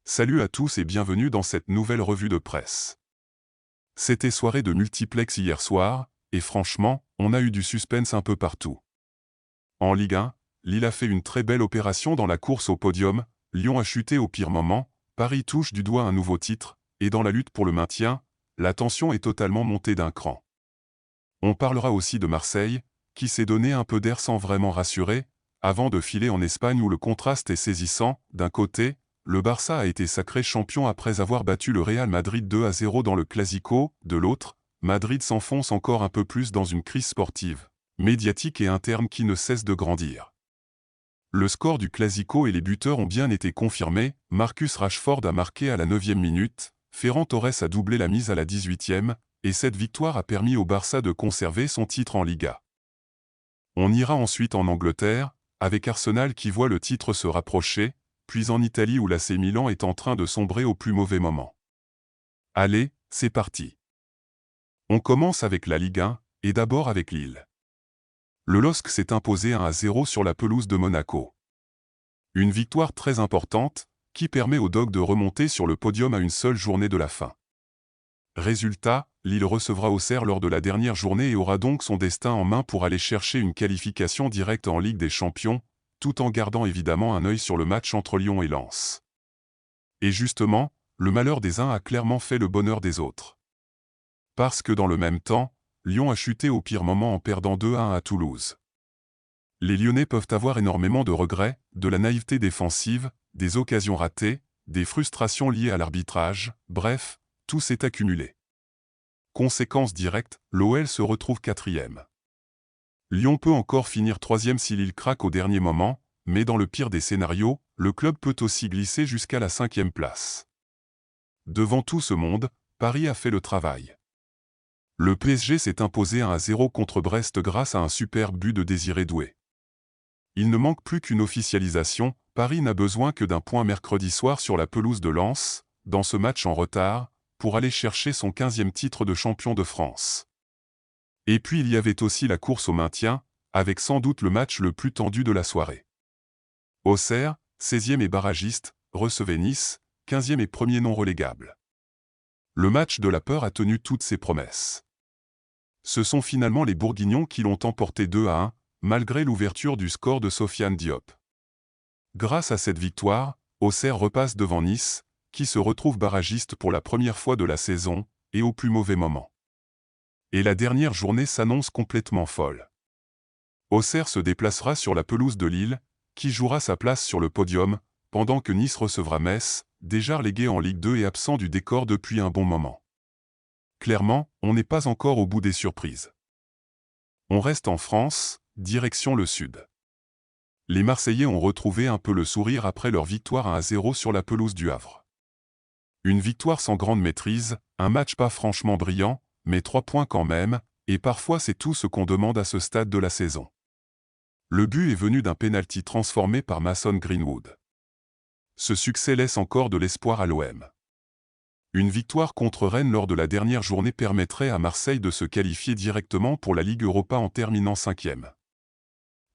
Salut à tous et bienvenue dans cette nouvelle revue de presse. C'était soirée de multiplex hier soir, et franchement, on a eu du suspense un peu partout. En Ligue 1, Lille a fait une très belle opération dans la course au podium, Lyon a chuté au pire moment, Paris touche du doigt un nouveau titre, et dans la lutte pour le maintien, la tension est totalement montée d'un cran. On parlera aussi de Marseille, qui s'est donné un peu d'air sans vraiment rassurer, avant de filer en Espagne où le contraste est saisissant. D'un côté, le Barça a été sacré champion après avoir battu le Real Madrid 2-0 dans le Clasico. De l'autre, Madrid s'enfonce encore un peu plus dans une crise sportive, médiatique et interne qui ne cesse de grandir. Le score du Clasico et les buteurs ont bien été confirmés. Marcus Rashford a marqué à la 9e minute, Ferran Torres a doublé la mise à la 18e, et cette victoire a permis au Barça de conserver son titre en Liga. On ira ensuite en Angleterre, avec Arsenal qui voit le titre se rapprocher, puis en Italie où l'AC Milan est en train de sombrer au plus mauvais moment. Allez, c'est parti. On commence avec la Ligue 1, et d'abord avec Lille. Le LOSC s'est imposé 1-0 sur la pelouse de Monaco. Une victoire très importante, qui permet aux Dogs de remonter sur le podium à une seule journée de la fin. Résultat, Lille recevra Auxerre lors de la dernière journée et aura donc son destin en main pour aller chercher une qualification directe en Ligue des Champions, tout en gardant évidemment un œil sur le match entre Lyon et Lens. Et justement, le malheur des uns a clairement fait le bonheur des autres. Parce que dans le même temps, Lyon a chuté au pire moment en perdant 2-1 à Toulouse. Les Lyonnais peuvent avoir énormément de regrets, de la naïveté défensive, des occasions ratées, des frustrations liées à l'arbitrage, bref, tout s'est accumulé. Conséquence directe, l'OL se retrouve 4e. Lyon peut encore finir 3e si Lille craque au dernier moment, mais dans le pire des scénarios, le club peut aussi glisser jusqu'à la 5e place. Devant tout ce monde, Paris a fait le travail. Le PSG s'est imposé 1-0 contre Brest grâce à un superbe but de Désiré Doué. Il ne manque plus qu'une officialisation, Paris n'a besoin que d'un point mercredi soir sur la pelouse de Lens, dans ce match en retard, pour aller chercher son 15e titre de champion de France. Et puis il y avait aussi la course au maintien, avec sans doute le match le plus tendu de la soirée. Auxerre, 16e et barragiste, recevait Nice, 15e et premier non relégable. Le match de la peur a tenu toutes ses promesses. Ce sont finalement les Bourguignons qui l'ont emporté 2-1, malgré l'ouverture du score de Sofiane Diop. Grâce à cette victoire, Auxerre repasse devant Nice, qui se retrouve barragiste pour la première fois de la saison, et au plus mauvais moment. Et la dernière journée s'annonce complètement folle. Auxerre se déplacera sur la pelouse de Lille, qui jouera sa place sur le podium, pendant que Nice recevra Metz, déjà relégué en Ligue 2 et absent du décor depuis un bon moment. Clairement, on n'est pas encore au bout des surprises. On reste en France, direction le sud. Les Marseillais ont retrouvé un peu le sourire après leur victoire 1-0 sur la pelouse du Havre. Une victoire sans grande maîtrise, un match pas franchement brillant, mais 3 points quand même, et parfois c'est tout ce qu'on demande à ce stade de la saison. Le but est venu d'un pénalty transformé par Mason Greenwood. Ce succès laisse encore de l'espoir à l'OM. Une victoire contre Rennes lors de la dernière journée permettrait à Marseille de se qualifier directement pour la Ligue Europa en terminant 5e.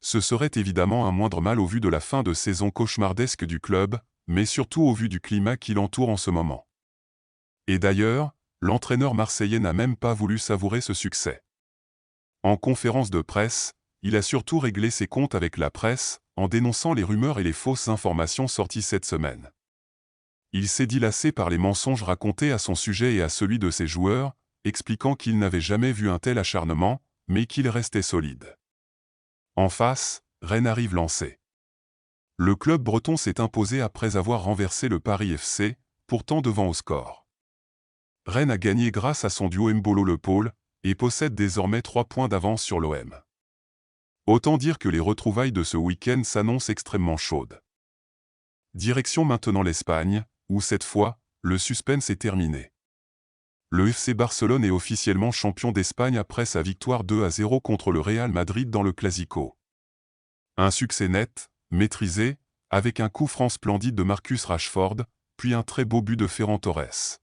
Ce serait évidemment un moindre mal au vu de la fin de saison cauchemardesque du club, mais surtout au vu du climat qui l'entoure en ce moment. Et d'ailleurs, l'entraîneur marseillais n'a même pas voulu savourer ce succès. En conférence de presse, il a surtout réglé ses comptes avec la presse, en dénonçant les rumeurs et les fausses informations sorties cette semaine. Il s'est dit lassé par les mensonges racontés à son sujet et à celui de ses joueurs, expliquant qu'il n'avait jamais vu un tel acharnement, mais qu'il restait solide. En face, Rennes arrive lancé. Le club breton s'est imposé après avoir renversé le Paris FC, pourtant devant au score. Rennes a gagné grâce à son duo Mbolo-Le Paul, et possède désormais 3 points d'avance sur l'OM. Autant dire que les retrouvailles de ce week-end s'annoncent extrêmement chaudes. Direction maintenant l'Espagne, où cette fois, le suspense est terminé. Le FC Barcelone est officiellement champion d'Espagne après sa victoire 2-0 contre le Real Madrid dans le Clasico. Un succès net, maîtrisé, avec un coup franc splendide de Marcus Rashford, puis un très beau but de Ferran Torres.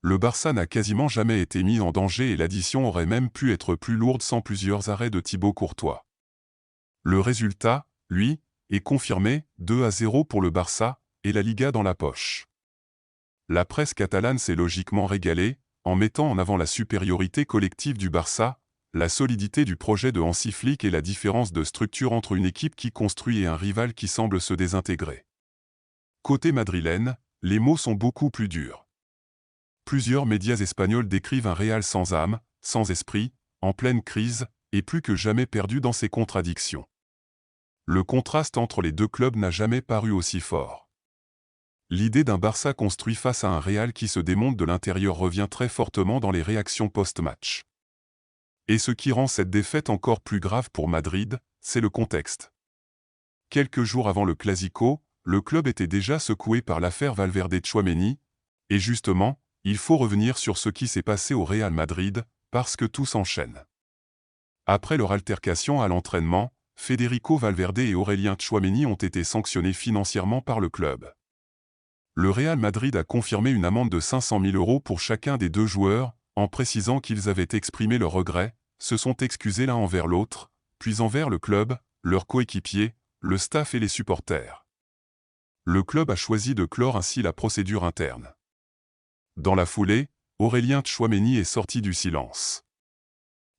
Le Barça n'a quasiment jamais été mis en danger et l'addition aurait même pu être plus lourde sans plusieurs arrêts de Thibaut Courtois. Le résultat, lui, est confirmé, 2-0 pour le Barça, et la Liga dans la poche. La presse catalane s'est logiquement régalée, en mettant en avant la supériorité collective du Barça, la solidité du projet de Hansi Flick et la différence de structure entre une équipe qui construit et un rival qui semble se désintégrer. Côté madrilène, les mots sont beaucoup plus durs. Plusieurs médias espagnols décrivent un Real sans âme, sans esprit, en pleine crise, et plus que jamais perdu dans ses contradictions. Le contraste entre les deux clubs n'a jamais paru aussi fort. L'idée d'un Barça construit face à un Real qui se démonte de l'intérieur revient très fortement dans les réactions post-match. Et ce qui rend cette défaite encore plus grave pour Madrid, c'est le contexte. Quelques jours avant le Clasico, le club était déjà secoué par l'affaire Valverde-Tchouaméni, et justement, il faut revenir sur ce qui s'est passé au Real Madrid, parce que tout s'enchaîne. Après leur altercation à l'entraînement, Federico Valverde et Aurélien Tchouaméni ont été sanctionnés financièrement par le club. Le Real Madrid a confirmé une amende de 500 000 € pour chacun des deux joueurs, en précisant qu'ils avaient exprimé leurs regrets, se sont excusés l'un envers l'autre, puis envers le club, leurs coéquipiers, le staff et les supporters. Le club a choisi de clore ainsi la procédure interne. Dans la foulée, Aurélien Tchouaméni est sorti du silence.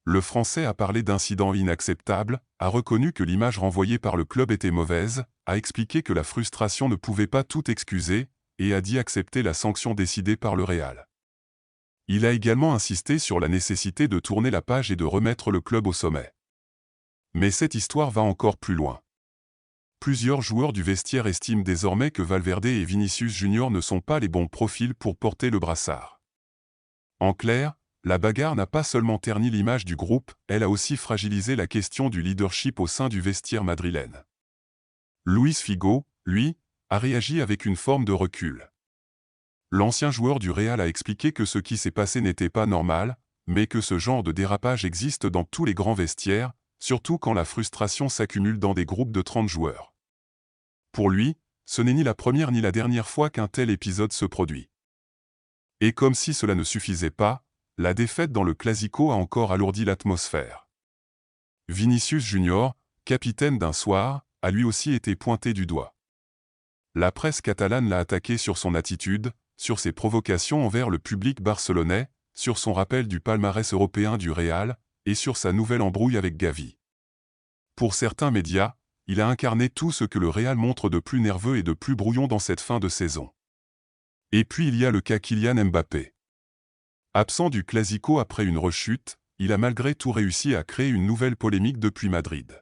Le Français a parlé d'incidents inacceptables, a reconnu que l'image renvoyée par le club était mauvaise, a expliqué que la frustration ne pouvait pas tout excuser, et a dit accepter la sanction décidée par le Real. Il a également insisté sur la nécessité de tourner la page et de remettre le club au sommet. Mais cette histoire va encore plus loin. Plusieurs joueurs du vestiaire estiment désormais que Valverde et Vinicius Junior ne sont pas les bons profils pour porter le brassard. En clair, la bagarre n'a pas seulement terni l'image du groupe, elle a aussi fragilisé la question du leadership au sein du vestiaire madrilène. Luis Figo, lui, a réagi avec une forme de recul. L'ancien joueur du Real a expliqué que ce qui s'est passé n'était pas normal, mais que ce genre de dérapage existe dans tous les grands vestiaires, surtout quand la frustration s'accumule dans des groupes de 30 joueurs. Pour lui, ce n'est ni la première ni la dernière fois qu'un tel épisode se produit. Et comme si cela ne suffisait pas, la défaite dans le Clasico a encore alourdi l'atmosphère. Vinicius Junior, capitaine d'un soir, a lui aussi été pointé du doigt. La presse catalane l'a attaqué sur son attitude, sur ses provocations envers le public barcelonais, sur son rappel du palmarès européen du Real, et sur sa nouvelle embrouille avec Gavi. Pour certains médias, il a incarné tout ce que le Real montre de plus nerveux et de plus brouillon dans cette fin de saison. Et puis il y a le cas Kylian Mbappé. Absent du Clasico après une rechute, il a malgré tout réussi à créer une nouvelle polémique depuis Madrid.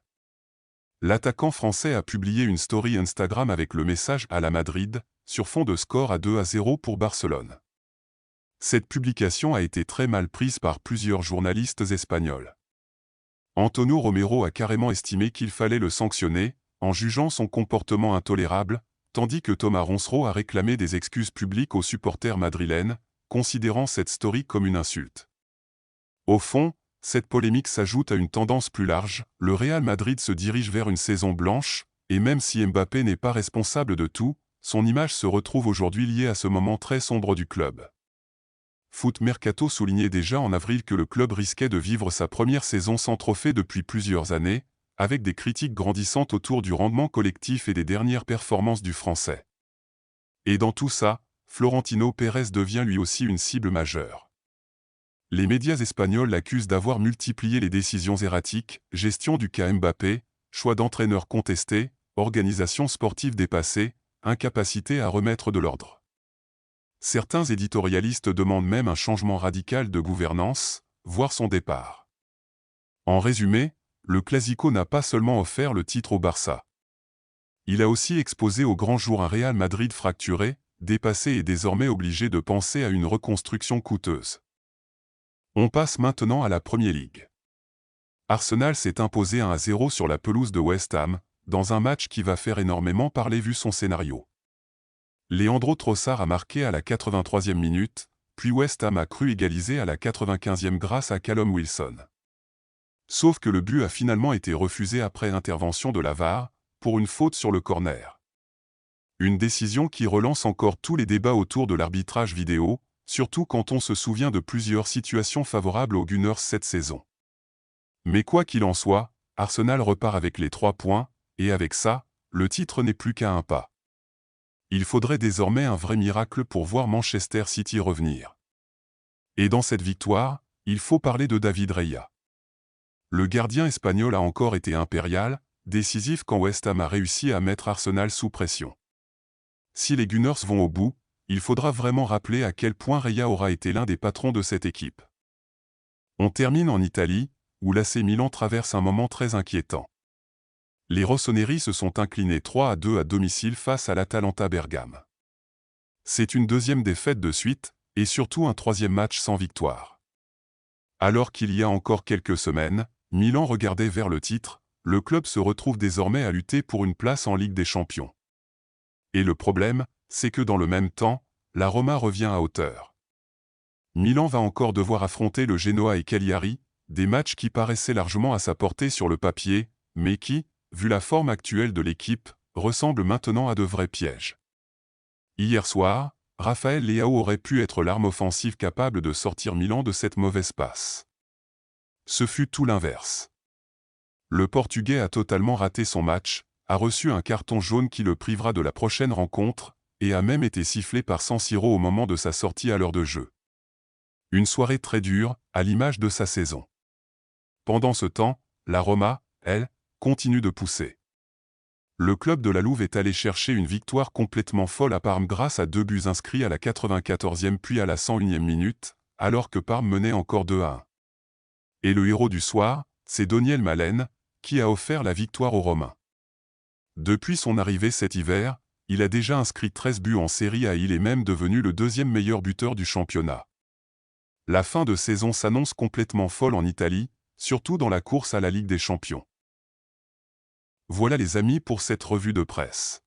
L'attaquant français a publié une story Instagram avec le message « à la Madrid » sur fond de score à 2-0 pour Barcelone. Cette publication a été très mal prise par plusieurs journalistes espagnols. Antonio Romero a carrément estimé qu'il fallait le sanctionner, en jugeant son comportement intolérable, tandis que Thomas Ronsereau a réclamé des excuses publiques aux supporters madrilènes, considérant cette story comme une insulte. Au fond, cette polémique s'ajoute à une tendance plus large, le Real Madrid se dirige vers une saison blanche, et même si Mbappé n'est pas responsable de tout, son image se retrouve aujourd'hui liée à ce moment très sombre du club. Foot Mercato soulignait déjà en avril que le club risquait de vivre sa première saison sans trophée depuis plusieurs années, avec des critiques grandissantes autour du rendement collectif et des dernières performances du Français. Et dans tout ça, Florentino Pérez devient lui aussi une cible majeure. Les médias espagnols l'accusent d'avoir multiplié les décisions erratiques, gestion du cas Mbappé, choix d'entraîneur contesté, organisation sportive dépassée, incapacité à remettre de l'ordre. Certains éditorialistes demandent même un changement radical de gouvernance, voire son départ. En résumé, le Clasico n'a pas seulement offert le titre au Barça. Il a aussi exposé au grand jour un Real Madrid fracturé, dépassé et désormais obligé de penser à une reconstruction coûteuse. On passe maintenant à la Premier League. Arsenal s'est imposé 1-0 sur la pelouse de West Ham, dans un match qui va faire énormément parler vu son scénario. Leandro Trossard a marqué à la 83e minute, puis West Ham a cru égaliser à la 95e grâce à Callum Wilson. Sauf que le but a finalement été refusé après intervention de la VAR, pour une faute sur le corner. Une décision qui relance encore tous les débats autour de l'arbitrage vidéo, surtout quand on se souvient de plusieurs situations favorables aux Gunners cette saison. Mais quoi qu'il en soit, Arsenal repart avec les 3 points, et avec ça, le titre n'est plus qu'à un pas. Il faudrait désormais un vrai miracle pour voir Manchester City revenir. Et dans cette victoire, il faut parler de David Raya. Le gardien espagnol a encore été impérial, décisif quand West Ham a réussi à mettre Arsenal sous pression. Si les Gunners vont au bout, il faudra vraiment rappeler à quel point Raya aura été l'un des patrons de cette équipe. On termine en Italie, où l'AC Milan traverse un moment très inquiétant. Les rossoneri se sont inclinés 3-2 à domicile face à l'Atalanta Bergame. C'est une deuxième défaite de suite, et surtout un troisième match sans victoire. Alors qu'il y a encore quelques semaines, Milan regardait vers le titre, le club se retrouve désormais à lutter pour une place en Ligue des Champions. Et le problème, c'est que dans le même temps, la Roma revient à hauteur. Milan va encore devoir affronter le Genoa et Cagliari, des matchs qui paraissaient largement à sa portée sur le papier, mais qui, vu la forme actuelle de l'équipe, ressemblent maintenant à de vrais pièges. Hier soir, Raphaël Leao aurait pu être l'arme offensive capable de sortir Milan de cette mauvaise passe. Ce fut tout l'inverse. Le Portugais a totalement raté son match, a reçu un carton jaune qui le privera de la prochaine rencontre, et a même été sifflé par San Siro au moment de sa sortie à l'heure de jeu. Une soirée très dure, à l'image de sa saison. Pendant ce temps, la Roma, elle, continue de pousser. Le club de la Louve est allé chercher une victoire complètement folle à Parme grâce à 2 buts inscrits à la 94e puis à la 101e minute, alors que Parme menait encore 2-1. Et le héros du soir, c'est Daniel Malen, qui a offert la victoire aux Romains. Depuis son arrivée cet hiver, il a déjà inscrit 13 buts en Série A et il est même devenu le deuxième meilleur buteur du championnat. La fin de saison s'annonce complètement folle en Italie, surtout dans la course à la Ligue des Champions. Voilà les amis pour cette revue de presse.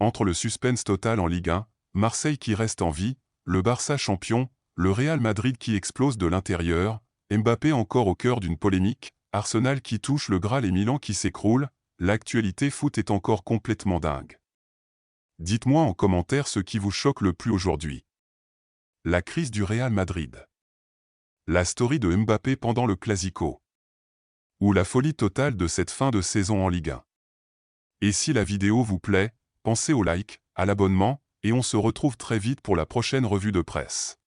Entre le suspense total en Ligue 1, Marseille qui reste en vie, le Barça champion, le Real Madrid qui explose de l'intérieur, Mbappé encore au cœur d'une polémique, Arsenal qui touche le Graal et Milan qui s'écroule, l'actualité foot est encore complètement dingue. Dites-moi en commentaire ce qui vous choque le plus aujourd'hui. La crise du Real Madrid. La story de Mbappé pendant le Clasico. Ou la folie totale de cette fin de saison en Ligue 1. Et si la vidéo vous plaît, pensez au like, à l'abonnement, et on se retrouve très vite pour la prochaine revue de presse.